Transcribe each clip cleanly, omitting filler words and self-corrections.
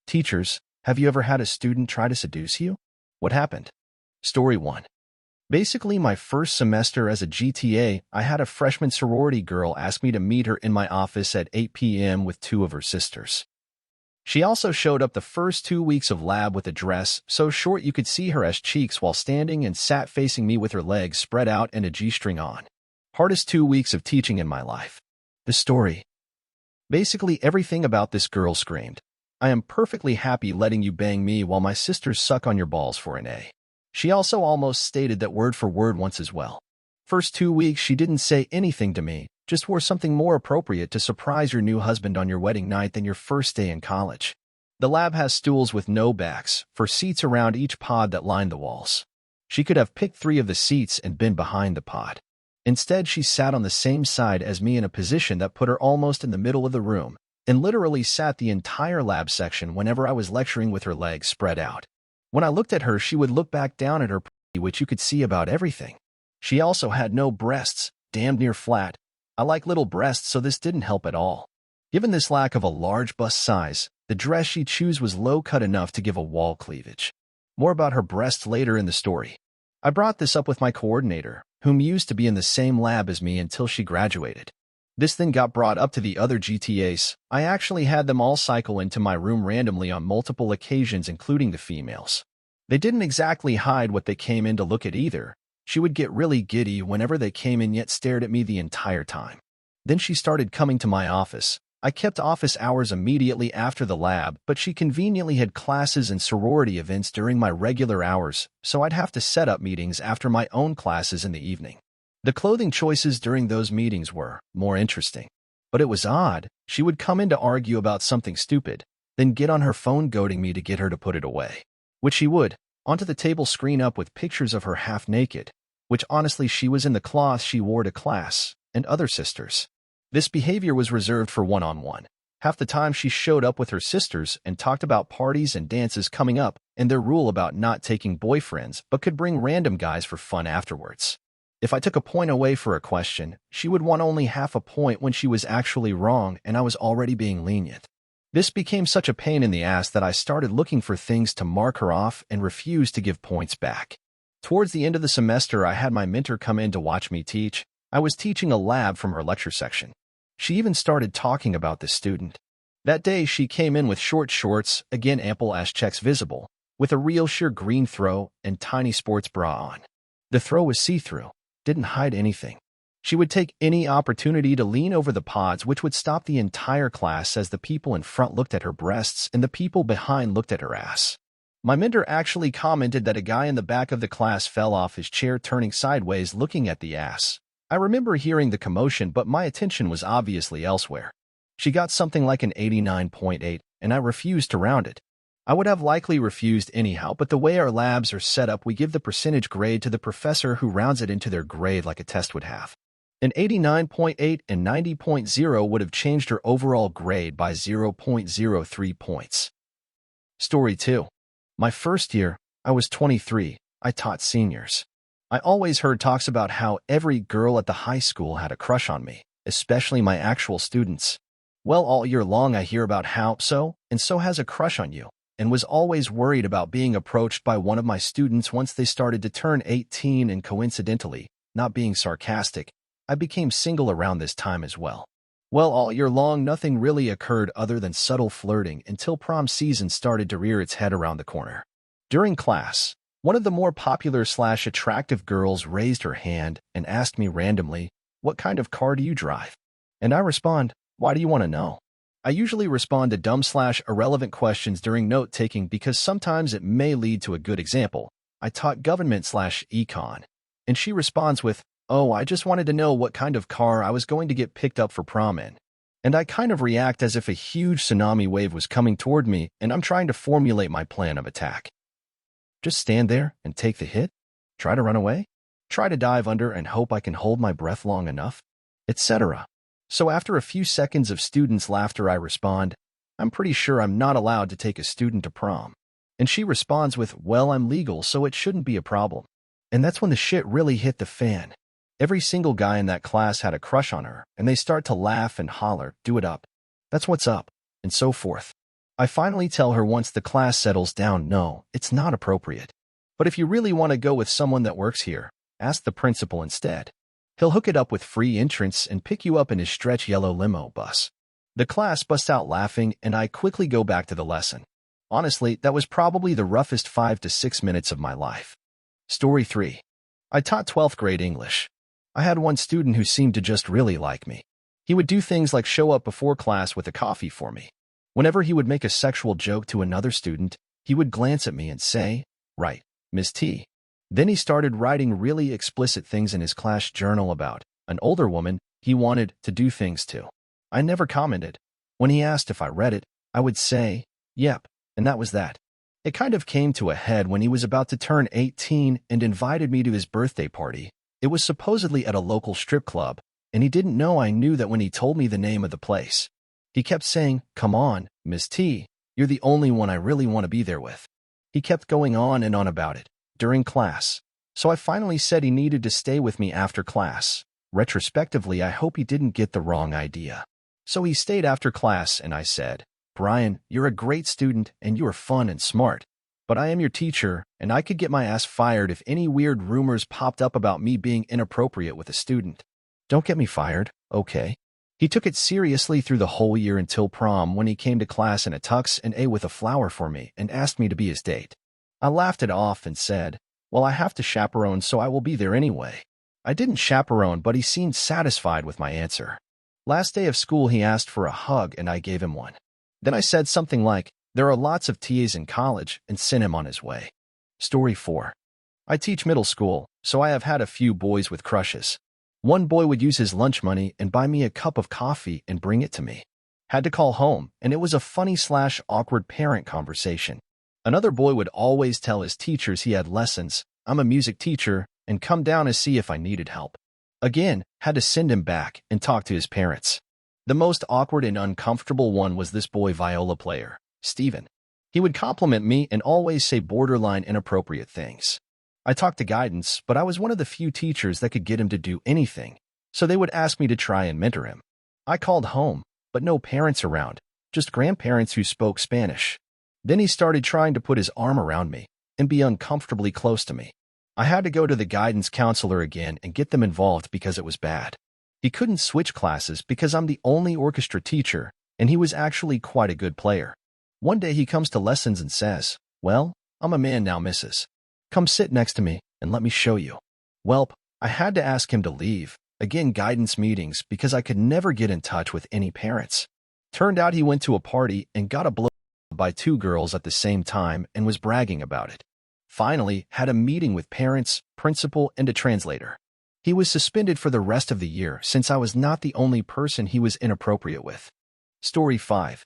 Teachers, have you ever had a student try to seduce you? What happened? Story 1. Basically, my first semester as a GTA, I had a freshman sorority girl ask me to meet her in my office at 8 p.m. with two of her sisters. She also showed up the first 2 weeks of lab with a dress so short you could see her ass cheeks while standing, and sat facing me with her legs spread out and a G-string on. Hardest 2 weeks of teaching in my life. The story. Basically, everything about this girl screamed, "I am perfectly happy letting you bang me while my sisters suck on your balls for an A." She also almost stated that word for word once as well. First 2 weeks she didn't say anything to me, just wore something more appropriate to surprise your new husband on your wedding night than your first day in college. The lab has stools with no backs for seats around each pod that lined the walls. She could have picked 3 of the seats and been behind the pod. Instead, she sat on the same side as me in a position that put her almost in the middle of the room, and literally sat the entire lab section whenever I was lecturing with her legs spread out. When I looked at her, she would look back down at her pussy, which you could see about everything. She also had no breasts, damned near flat. I like little breasts, so this didn't help at all. Given this lack of a large bust size, the dress she chose was low-cut enough to give a wall cleavage. More about her breasts later in the story. I brought this up with my coordinator, whom used to be in the same lab as me until she graduated. This then got brought up to the other GTAs. I actually had them all cycle into my room randomly on multiple occasions, including the females. They didn't exactly hide what they came in to look at either. She would get really giddy whenever they came in, yet stared at me the entire time. Then she started coming to my office. I kept office hours immediately after the lab, but she conveniently had classes and sorority events during my regular hours, so I'd have to set up meetings after my own classes in the evening. The clothing choices during those meetings were more interesting. But it was odd. She would come in to argue about something stupid, then get on her phone goading me to get her to put it away. Which she would, onto the table screen up with pictures of her half naked, which honestly she was in the cloth she wore to class, and other sisters. This behavior was reserved for one-on-one. Half the time she showed up with her sisters and talked about parties and dances coming up and their rule about not taking boyfriends but could bring random guys for fun afterwards. If I took a point away for a question, she would want only half a point when she was actually wrong and I was already being lenient. This became such a pain in the ass that I started looking for things to mark her off and refused to give points back. Towards the end of the semester, I had my mentor come in to watch me teach. I was teaching a lab from her lecture section. She even started talking about the student. That day, she came in with short shorts, again ample ass checks visible, with a real sheer green throw and tiny sports bra on. The throw was see-through, didn't hide anything. She would take any opportunity to lean over the pods, which would stop the entire class as the people in front looked at her breasts and the people behind looked at her ass. My mentor actually commented that a guy in the back of the class fell off his chair turning sideways looking at the ass. I remember hearing the commotion, but my attention was obviously elsewhere. She got something like an 89.8, and I refused to round it. I would have likely refused anyhow, but the way our labs are set up, we give the percentage grade to the professor who rounds it into their grade like a test would have. An 89.8 and 90.0 would have changed her overall grade by 0.03 points. Story 2. My first year, I was 23. I taught seniors. I always heard talks about how every girl at the high school had a crush on me, especially my actual students. Well, all year long I hear about how so has a crush on you, and was always worried about being approached by one of my students once they started to turn 18, and coincidentally, not being sarcastic, I became single around this time as well. Well, all year long nothing really occurred other than subtle flirting until prom season started to rear its head around the corner. During class, one of the more popular/attractive girls raised her hand and asked me randomly, "What kind of car do you drive?" And I respond, "Why do you want to know?" I usually respond to dumb/irrelevant questions during note-taking because sometimes it may lead to a good example. I taught government/econ, and she responds with, "Oh, I just wanted to know what kind of car I was going to get picked up for prom in." And I kind of react as if a huge tsunami wave was coming toward me and I'm trying to formulate my plan of attack. Just stand there and take the hit? Try to run away? Try to dive under and hope I can hold my breath long enough? Etc. So after a few seconds of students' laughter, I respond, "I'm pretty sure I'm not allowed to take a student to prom." And she responds with, "Well, I'm legal, so it shouldn't be a problem." And that's when the shit really hit the fan. Every single guy in that class had a crush on her, and they start to laugh and holler, "Do it up. That's what's up," and so forth. I finally tell her once the class settles down, no, it's not appropriate. But if you really want to go with someone that works here, ask the principal instead. He'll hook it up with free entrance and pick you up in his stretch yellow limo bus. The class busts out laughing, and I quickly go back to the lesson. Honestly, that was probably the roughest 5 to 6 minutes of my life. Story 3. I taught 12th grade English. I had one student who seemed to just really like me. He would do things like show up before class with a coffee for me. Whenever he would make a sexual joke to another student, he would glance at me and say, "Right, Miss T." Then he started writing really explicit things in his class journal about an older woman he wanted to do things to. I never commented. When he asked if I read it, I would say, "Yep," and that was that. It kind of came to a head when he was about to turn 18 and invited me to his birthday party. It was supposedly at a local strip club, and he didn't know I knew that when he told me the name of the place. He kept saying, "Come on, Miss T, you're the only one I really want to be there with." He kept going on and on about it during class, so I finally said he needed to stay with me after class. Retrospectively, I hope he didn't get the wrong idea. So he stayed after class, and I said, "Brian, you're a great student and you are fun and smart, but I am your teacher, and I could get my ass fired if any weird rumors popped up about me being inappropriate with a student. Don't get me fired, okay?" He took it seriously through the whole year until prom, when he came to class in a tux and with a flower for me and asked me to be his date. I laughed it off and said, "Well, I have to chaperone, so I will be there anyway." I didn't chaperone, but he seemed satisfied with my answer. Last day of school, he asked for a hug, and I gave him one. Then I said something like, "There are lots of TAs in college," and sent him on his way. Story 4. I teach middle school, so I have had a few boys with crushes. One boy would use his lunch money and buy me a cup of coffee and bring it to me. Had to call home, and it was a funny/awkward parent conversation. Another boy would always tell his teachers he had lessons, "I'm a music teacher," and come down to see if I needed help. Again, had to send him back and talk to his parents. The most awkward and uncomfortable one was this boy viola player, Steven. He would compliment me and always say borderline inappropriate things. I talked to guidance, but I was one of the few teachers that could get him to do anything, so they would ask me to try and mentor him. I called home, but no parents around, just grandparents who spoke Spanish. Then he started trying to put his arm around me and be uncomfortably close to me. I had to go to the guidance counselor again and get them involved because it was bad. He couldn't switch classes because I'm the only orchestra teacher, and he was actually quite a good player. One day he comes to lessons and says, "Well, I'm a man now, missus. Come sit next to me and let me show you." Welp, I had to ask him to leave, again guidance meetings, because I could never get in touch with any parents. Turned out he went to a party and got a blow by 2 girls at the same time and was bragging about it. Finally, had a meeting with parents, principal, and a translator. He was suspended for the rest of the year since I was not the only person he was inappropriate with. Story 5.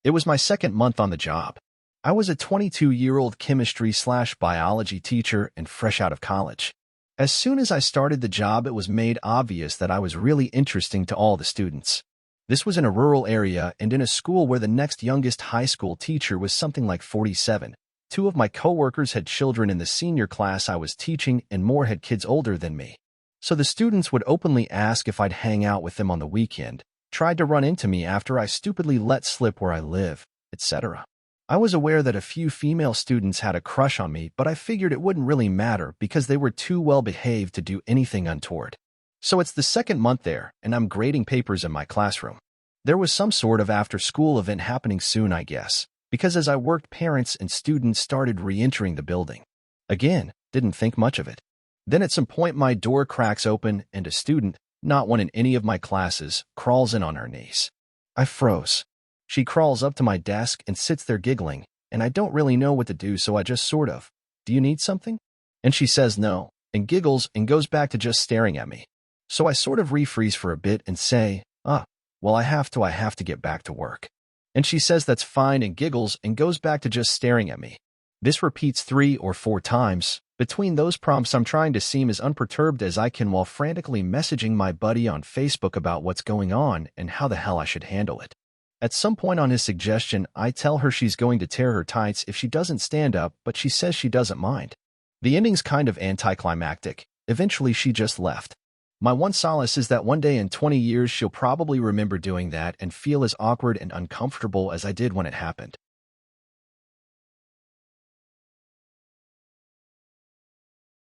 It was my second month on the job. I was a 22-year-old chemistry/biology teacher and fresh out of college. As soon as I started the job, it was made obvious that I was really interesting to all the students. This was in a rural area and in a school where the next youngest high school teacher was something like 47. 2 of my coworkers had children in the senior class I was teaching, and more had kids older than me. So the students would openly ask if I'd hang out with them on the weekend, tried to run into me after I stupidly let slip where I live, etc. I was aware that a few female students had a crush on me, but I figured it wouldn't really matter because they were too well behaved to do anything untoward. So it's the second month there, and I'm grading papers in my classroom. There was some sort of after-school event happening soon, I guess, because as I worked, parents and students started re-entering the building. Again, didn't think much of it. Then at some point my door cracks open and a student, not one in any of my classes, crawls in on her knees. I froze. She crawls up to my desk and sits there giggling, and I don't really know what to do, so I just sort of, "Do you need something?" And she says no, and giggles and goes back to just staring at me. So I sort of refreeze for a bit and say, well, I have to get back to work." And she says that's fine and giggles and goes back to just staring at me. This repeats 3 or 4 times. Between those prompts, I'm trying to seem as unperturbed as I can while frantically messaging my buddy on Facebook about what's going on and how the hell I should handle it. At some point on his suggestion, I tell her she's going to tear her tights if she doesn't stand up, but she says she doesn't mind. The ending's kind of anticlimactic. Eventually, she just left. My one solace is that one day in 20 years, she'll probably remember doing that and feel as awkward and uncomfortable as I did when it happened.